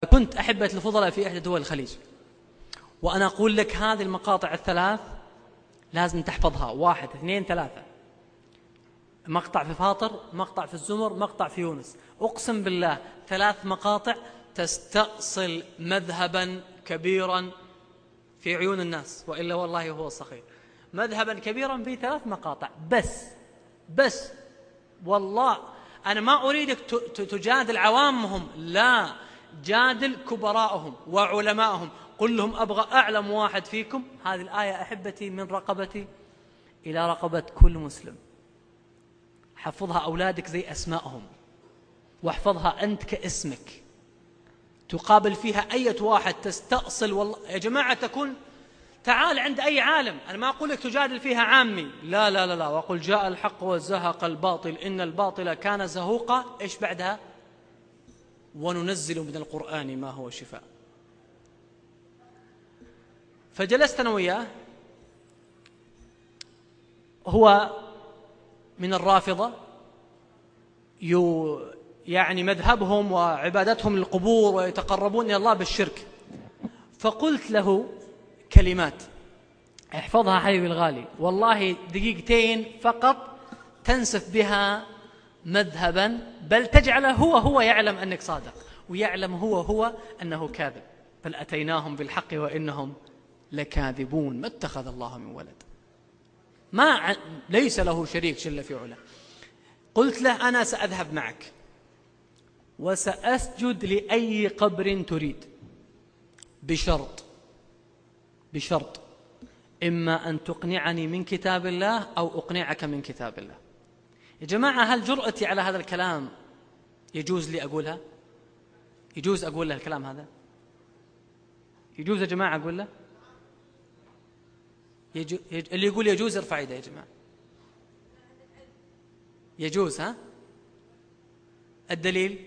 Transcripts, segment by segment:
كنت أحبة الفضلاء في إحدى دول الخليج، وأنا أقول لك هذه المقاطع الثلاث لازم تحفظها: 1 2 3. مقطع في فاطر، مقطع في الزمر، مقطع في يونس. أقسم بالله 3 مقاطع تستأصل مذهبا كبيرا في عيون الناس، وإلا والله هو الصخير. مذهبا كبيرا في 3 مقاطع بس والله أنا ما أريدك تجادل عوامهم، لا، جادل كبراءهم وعلماءهم. قل لهم أبغى أعلم واحد فيكم. هذه الآية أحبتي من رقبتي إلى رقبة كل مسلم. حفظها أولادك زي أسمائهم، واحفظها أنت كاسمك، تقابل فيها أي واحد تستأصل. والله يا جماعة تكون تعال عند أي عالم، أنا ما أقول لك تجادل فيها عامي، لا لا لا لا. وأقول جاء الحق وزهق الباطل إن الباطل كان زهوقا. إيش بعدها؟ وننزل من القرآن ما هو شفاء. فجلست أنا وياه، هو من الرافضة، يعني مذهبهم وعبادتهم للقبور ويتقربون إلى الله بالشرك. فقلت له كلمات احفظها حبيبي الغالي، والله دقيقتين فقط تنسف بها مذهبا، بل تجعله هو يعلم أنك صادق، ويعلم هو أنه كاذب. بل أتيناهم بالحق وإنهم لكاذبون. ما اتخذ الله من ولد، ليس له شريك جل في علاه. قلت له أنا سأذهب معك وسأسجد لأي قبر تريد، بشرط إما أن تقنعني من كتاب الله أو أقنعك من كتاب الله. يا جماعة هل جرأتي على هذا الكلام يجوز لي أقولها؟ يجوز أقول له الكلام هذا؟ يجوز يا جماعة أقول له؟ اللي يقول يجوز يرفع يده يا جماعة. يجوز، ها؟ الدليل؟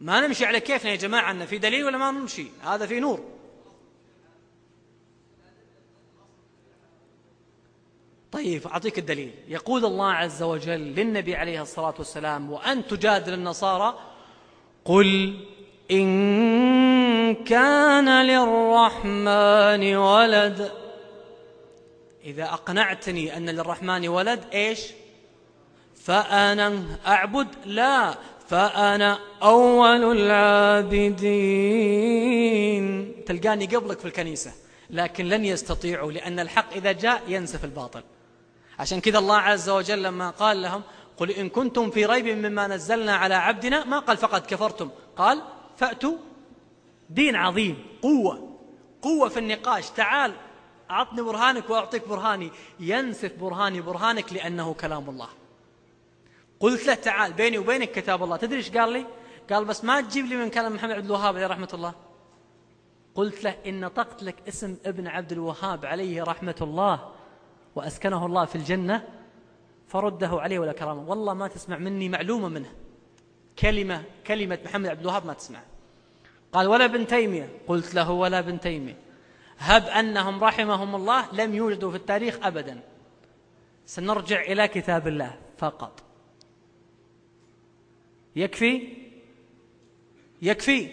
ما نمشي على كيفنا يا جماعة، أن في دليل ولا ما نمشي؟ هذا في نور. طيب أعطيك الدليل. يقول الله عز وجل للنبي عليه الصلاة والسلام: وأن تجادل النصارى قل إن كان للرحمن ولد. إذا أقنعتني أن للرحمن ولد إيش؟ فأنا أعبد، لا، فأنا أول العابدين. تلقاني قبلك في الكنيسة، لكن لن يستطيعوا، لأن الحق إذا جاء ينسف الباطل. عشان كذا الله عز وجل لما قال لهم قل إن كنتم في ريب مما نزلنا على عبدنا، ما قال فقد كفرتم، قال فأتوا دين عظيم، قوة في النقاش. تعال أعطني برهانك وأعطيك برهاني. ينسف برهانك لأنه كلام الله. قلت له تعال بيني وبينك كتاب الله. تدري ايش قال لي؟ قال بس ما تجيب لي من كلام محمد عبد الوهاب عليه رحمة الله. قلت له إن طقت لك اسم ابن عبد الوهاب عليه رحمة الله وأسكنه الله في الجنة فرده عليه ولا كرامه. والله ما تسمع مني معلومة منه، كلمة محمد عبد الوهاب ما تسمع. قال ولا ابن تيمية. قلت له ولا ابن تيمية. هب أنهم رحمهم الله لم يوجدوا في التاريخ أبدا. سنرجع إلى كتاب الله فقط. يكفي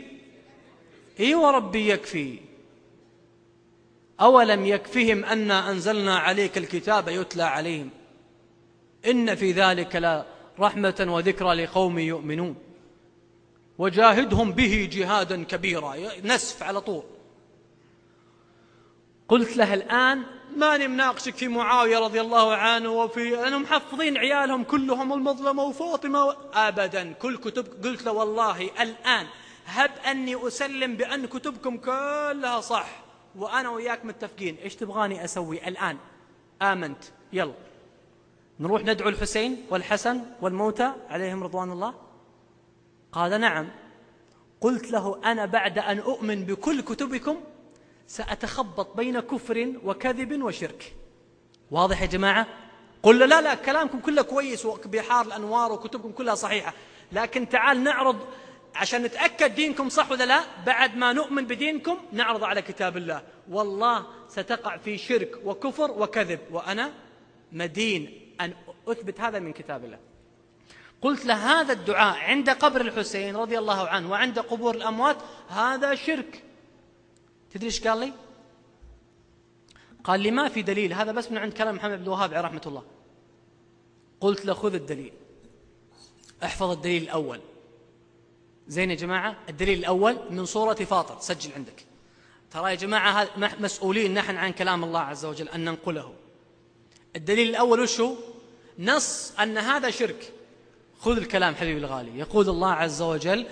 اي وربي يكفي. أولم يكفهم أنا أنزلنا عليك الكتاب يتلى عليهم إن في ذلك لرحمة وذكرى لقوم يؤمنون وجاهدهم به جهادا كبيرا. نسف على طول. قلت له الآن ماني مناقشك في معاوية رضي الله عنه وفي أنهم محفظين عيالهم كلهم المظلمة وفاطمة أبدا كل كتب. قلت له والله الآن هب أني أسلم بأن كتبكم كلها صح وأنا وياك متفقين، إيش تبغاني أسوي الآن؟ آمنت، يلا نروح ندعو الحسين والحسن والموتى عليهم رضوان الله. قال نعم. قلت له أنا بعد أن أؤمن بكل كتبكم سأتخبط بين كفر وكذب وشرك. واضح يا جماعة؟ قل له لا كلامكم كله كويس وبحار الأنوار وكتبكم كلها صحيحة، لكن تعال نعرض عشان نتأكد دينكم صح ولا لا. بعد ما نؤمن بدينكم نعرض على كتاب الله. والله ستقع في شرك وكفر وكذب، وأنا مدين أن أثبت هذا من كتاب الله. قلت له هذا الدعاء عند قبر الحسين رضي الله عنه وعند قبور الأموات هذا شرك. تدري ايش قال لي؟ قال لي ما في دليل، هذا بس من عند كلام محمد بن الوهاب عليه رحمة الله. قلت له خذ الدليل، احفظ الدليل الأول. زين يا جماعة، الدليل الأول من سورة فاطر، سجل عندك. ترى يا جماعة مسؤولين نحن عن كلام الله عز وجل أن ننقله. الدليل الأول وشو؟ نص أن هذا شرك. خذ الكلام حبيبي الغالي. يقول الله عز وجل: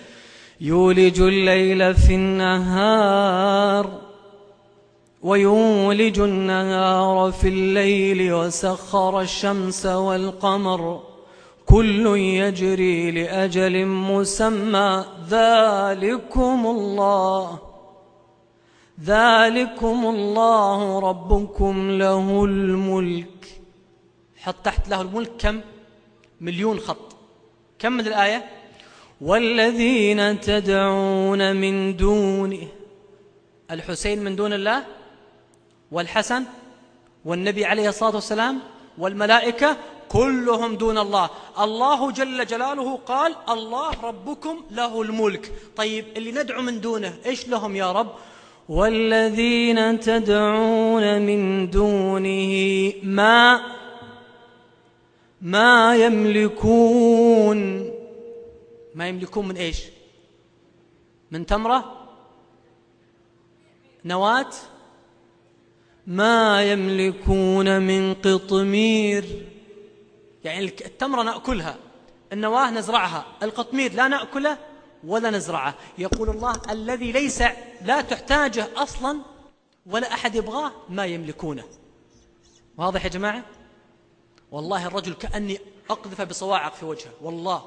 يولج الليل في النهار ويولج النهار في الليل وسخر الشمس والقمر كل يجري لأجل مسمى ذلكم الله ربكم له الملك. حط تحت له الملك كم؟ مليون خط. كم من الآية؟ والذين تدعون من دونه، الحسين من دون الله، والحسن، والنبي عليه الصلاة والسلام، والملائكة، كلهم دون الله. الله جل جلاله قال: الله ربكم له الملك. طيب اللي ندعو من دونه إيش لهم يا رب؟ والذين تدعون من دونه ما يملكون. ما يملكون من إيش؟ من تمرة؟ نواة؟ ما يملكون من قطمير. يعني التمرة نأكلها، النواة نزرعها، القطمير لا نأكله ولا نزرعه. يقول الله: الذي ليس لا تحتاجه أصلا ولا أحد يبغاه ما يملكونه. واضح يا جماعة؟ والله الرجل كأني أقذف بصواعق في وجهه والله.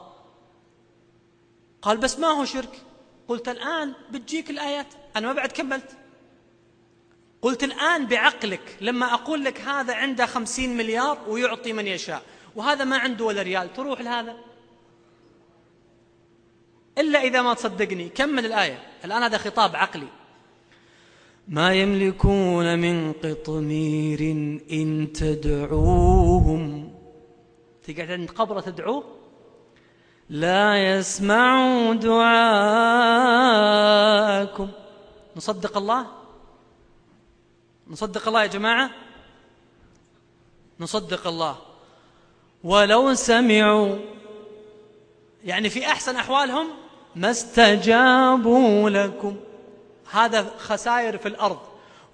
قال: بس ما هو شرك؟ قلت: الآن بتجيك الآيات، أنا ما بعد كملت. قلت: الآن بعقلك لما أقول لك هذا عنده 50 مليار ويعطي من يشاء، وهذا ما عنده ولا ريال، تروح لهذا؟ إلا إذا ما تصدقني. كمل الآية الآن، هذا خطاب عقلي. ما يملكون من قطمير إن تدعوهم، تقعد عند قبره تدعوه لا يسمعوا دعاءكم. نصدق الله؟ نصدق الله يا جماعة؟ نصدق الله. ولو سمعوا، يعني في أحسن أحوالهم، ما استجابوا لكم. هذا خسائر في الأرض.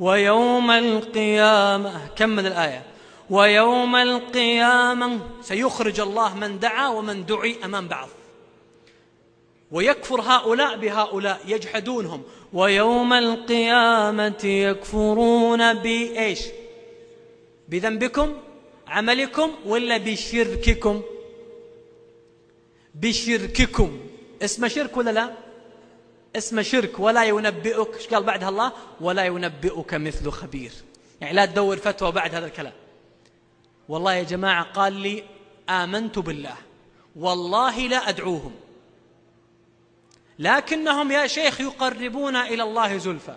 ويوم القيامة، كمل الآية: ويوم القيامة سيخرج الله من دعا ومن دعي أمام بعض، ويكفر هؤلاء بهؤلاء يجحدونهم. ويوم القيامة يكفرون بإيش؟ بذنبكم، عملكم، ولا بشرككم؟ بشرككم. اسم شرك ولا لا؟ اسم شرك. ولا ينبئك، ايش قال بعدها الله؟ ولا ينبئك مثل خبير. يعني لا تدور فتوى بعد هذا الكلام. والله يا جماعة قال لي: آمنت بالله والله لا أدعوهم، لكنهم يا شيخ يقربون إلى الله زلفى.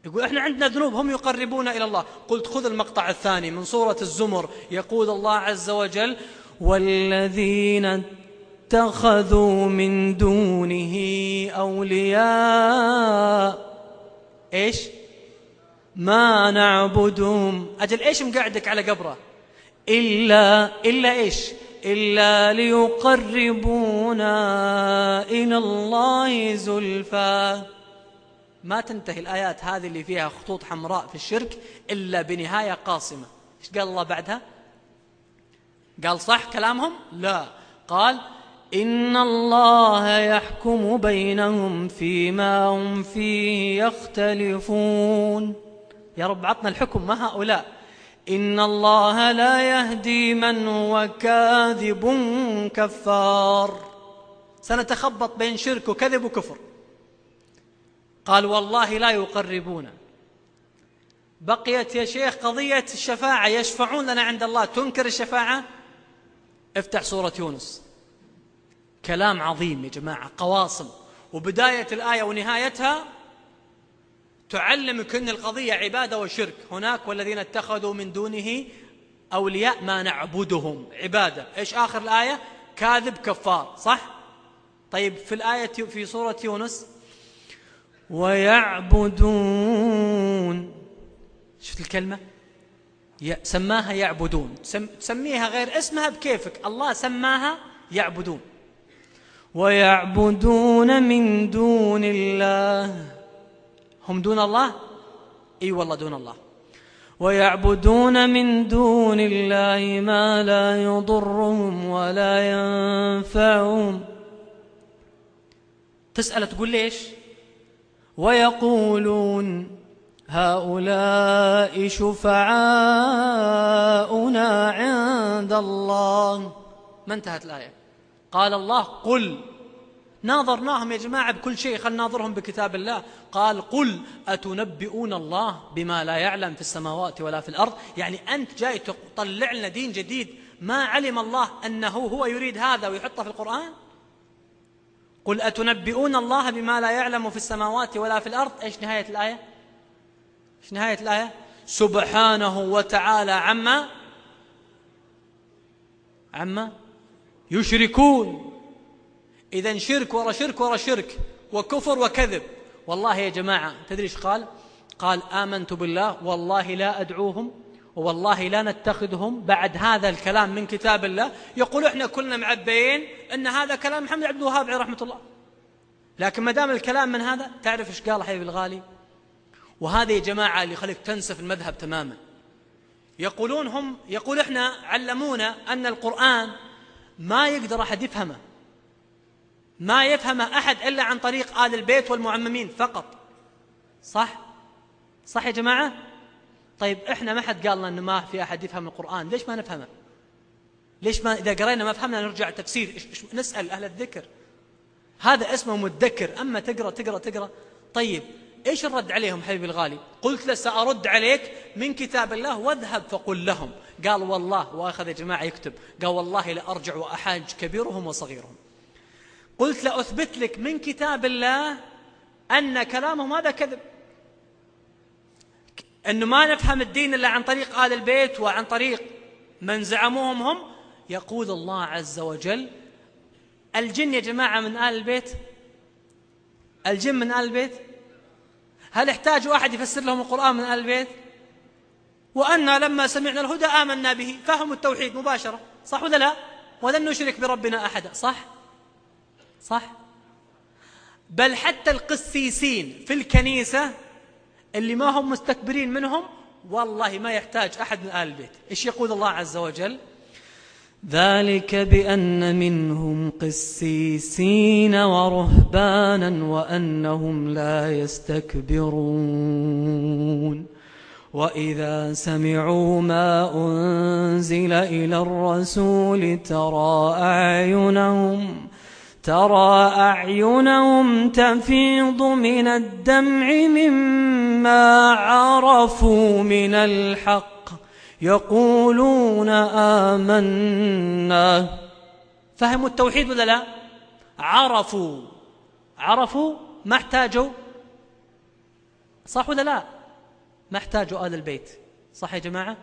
يقول إحنا عندنا ذنوب، هم يقربون إلى الله. قلت: خذ المقطع الثاني من سورة الزمر. يقول الله عز وجل: والذين اتخذوا من دونه أولياء إيش؟ ما نعبدهم. أجل إيش مقعدك على قبره؟ إلا إيش؟ إلا ليقربونا إلى الله زلفى. ما تنتهي الآيات هذه اللي فيها خطوط حمراء في الشرك إلا بنهاية قاصمة. إيش قال الله بعدها؟ قال صح كلامهم؟ لا، قال: إن الله يحكم بينهم فيما هم فيه يختلفون. يا رب عطنا الحكم ما هؤلاء. إن الله لا يهدي من هو كاذب كفار. سنتخبط بين شرك وكذب وكفر. قال: والله لا يقربون. بقيت يا شيخ قضية الشفاعة، يشفعون لنا عند الله. تنكر الشفاعة؟ افتح سورة يونس، كلام عظيم يا جماعة، قواصم. وبداية الآية ونهايتها تعلمك أن القضية عبادة وشرك. هناك والذين اتخذوا من دونه أولياء ما نعبدهم، عبادة. إيش آخر الآية؟ كاذب كفار، صح؟ طيب في الآية في سورة يونس ويعبدون، شفت الكلمة؟ سماها يعبدون، تسميها غير اسمها بكيفك، الله سماها يعبدون. ويعبدون من دون الله، هم دون الله؟ اي والله دون الله. ويعبدون من دون الله ما لا يضرهم ولا ينفعهم. تسأل تقول ليش؟ ويقولون هؤلاء شفعاؤنا عند الله. ما انتهت الآية؟ قال الله قل، ناظرناهم يا جماعة بكل شيء، خل ناظرهم بكتاب الله. قال قل أتنبئون الله بما لا يعلم في السماوات ولا في الأرض. يعني أنت جاي تطلع لنا دين جديد ما علم الله أنه هو يريد هذا ويحطه في القرآن؟ قل أتنبئون الله بما لا يعلم في السماوات ولا في الأرض. إيش نهاية الآية؟ إيش نهاية الآية؟ سبحانه وتعالى عما يشركون. إذن شرك ورا شرك ورا شرك، وكفر وكذب. والله يا جماعة تدري إيش قال؟ قال آمنت بالله والله لا أدعوهم والله لا نتخذهم بعد هذا الكلام من كتاب الله. يقول إحنا كلنا معبين أن هذا كلام محمد عبد الوهاب عليه رحمة الله، لكن ما دام الكلام من هذا، تعرف إيش قال حبيبي الغالي؟ وهذا يا جماعة اللي يخليك تنسف المذهب تماما. يقول إحنا علمونا أن القرآن ما يقدر أحد يفهمه، ما يفهمه أحد إلا عن طريق آل البيت والمعممين فقط. صح يا جماعة؟ طيب إحنا ما حد قال لنا أنه ما في أحد يفهم القرآن، ليش ما نفهمه؟ ليش ما إذا قرينا ما فهمنا نرجع تفسير؟ نسأل أهل الذكر، هذا اسمه مدكر. أما تقرأ. طيب إيش الرد عليهم حبيبي الغالي؟ قلت له سأرد عليك من كتاب الله واذهب فقل لهم. قال والله، وأخذ يا جماعة يكتب، قال والله لأرجع وأحاج كبيرهم وصغيرهم. قلت لأثبت لك من كتاب الله أن كلامهم هذا كذب، أنه ما نفهم الدين إلا عن طريق آل البيت وعن طريق من زعموهم هم. يقول الله عز وجل الجن يا جماعة من آل البيت، الجن من آل البيت. هل يحتاجوا أحد يفسر لهم القرآن من آل البيت؟ وأنا لما سمعنا الهدى آمنا به، فهموا التوحيد مباشرة، صح ولا لا؟ ولن نشرك بربنا أحدا، صح. بل حتى القسيسين في الكنيسة اللي ما هم مستكبرين منهم والله ما يحتاج أحد من آل البيت. إيش يقول الله عز وجل؟ ذلك بأن منهم قسيسين ورهبانا وأنهم لا يستكبرون وإذا سمعوا ما أنزل إلى الرسول ترى أعينهم تفيض من الدمع مما عرفوا من الحق يقولون آمنا. فهموا التوحيد ولا لا؟ عرفوا ما احتاجوا، صح ولا لا؟ ما احتاجوا آل البيت، صح يا جماعة؟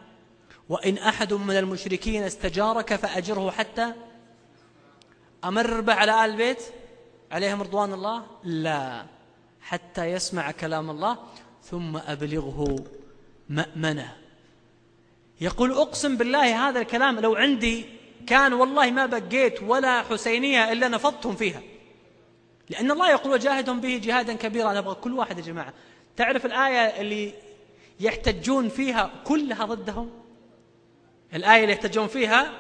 وإن أحد من المشركين استجارك فأجره حتى أمر به على آل البيت عليهم رضوان الله؟ لا، حتى يسمع كلام الله ثم أبلغه مأمنه. يقول أقسم بالله هذا الكلام لو عندي كان والله ما بقيت ولا حسينية إلا نفضتهم فيها، لأن الله يقول وجاهدهم به جهادا كبيرا. أنا أبغى كل واحد يا جماعة تعرف الآية اللي يحتجون فيها كلها ضدهم، الآية اللي يحتجون فيها.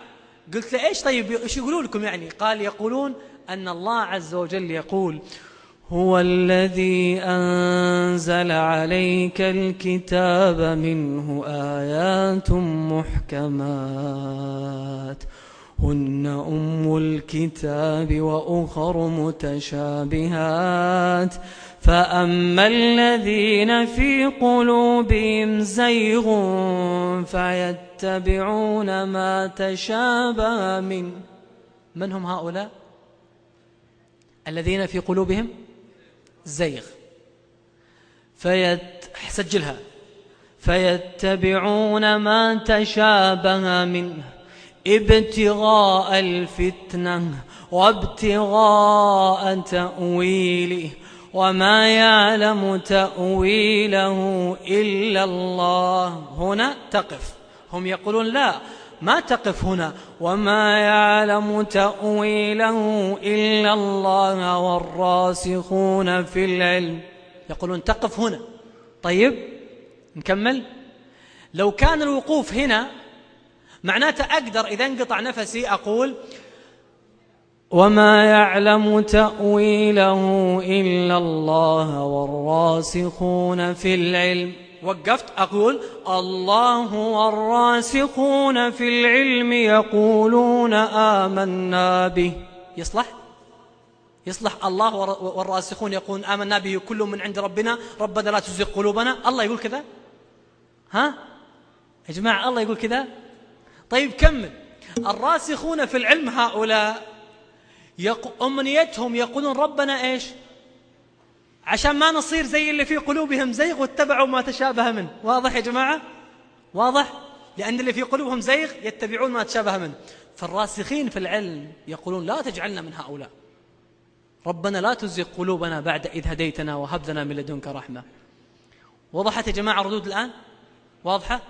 قلت له إيش طيب إيش يقولون لكم يعني؟ قال يقولون أن الله عز وجل يقول هو الذي أنزل عليك الكتاب منه آيات محكمات هن أم الكتاب وأخر متشابهات فأما الذين في قلوبهم زيغ فيتبعون ما تشابه منه. من هم هؤلاء الذين في قلوبهم زيغ؟ سجلها، فيتبعون ما تشابه منه ابتغاء الفتنة وابتغاء تأويله وما يعلم تأويله إلا الله. هنا تقف. هم يقولون لا، ما تقف هنا، وما يعلم تأويله إلا الله والراسخون في العلم. يقولون تقف هنا. طيب نكمل. لو كان الوقوف هنا معناته أقدر إذا انقطع نفسي أقول وما يعلم تأويله إلا الله والراسخون في العلم. وقفت أقول الله والراسخون في العلم يقولون آمنا به. يصلح الله والراسخون يقولون آمنا به كل من عند ربنا ربنا لا تزغ قلوبنا؟ الله يقول كذا؟ ها يا جماعة الله يقول كذا؟ طيب كمل. الراسخون في العلم هؤلاء أمنيتهم يقولون ربنا إيش؟ عشان ما نصير زي اللي في قلوبهم زيغ واتبعوا ما تشابه منه. واضح يا جماعة؟ واضح؟ لأن اللي في قلوبهم زيغ يتبعون ما تشابه منه. فالراسخين في العلم يقولون لا تجعلنا من هؤلاء، ربنا لا تزغ قلوبنا بعد إذ هديتنا وهب لنا من لدنك رحمة. وضحت يا جماعة ردود الآن؟ واضحة؟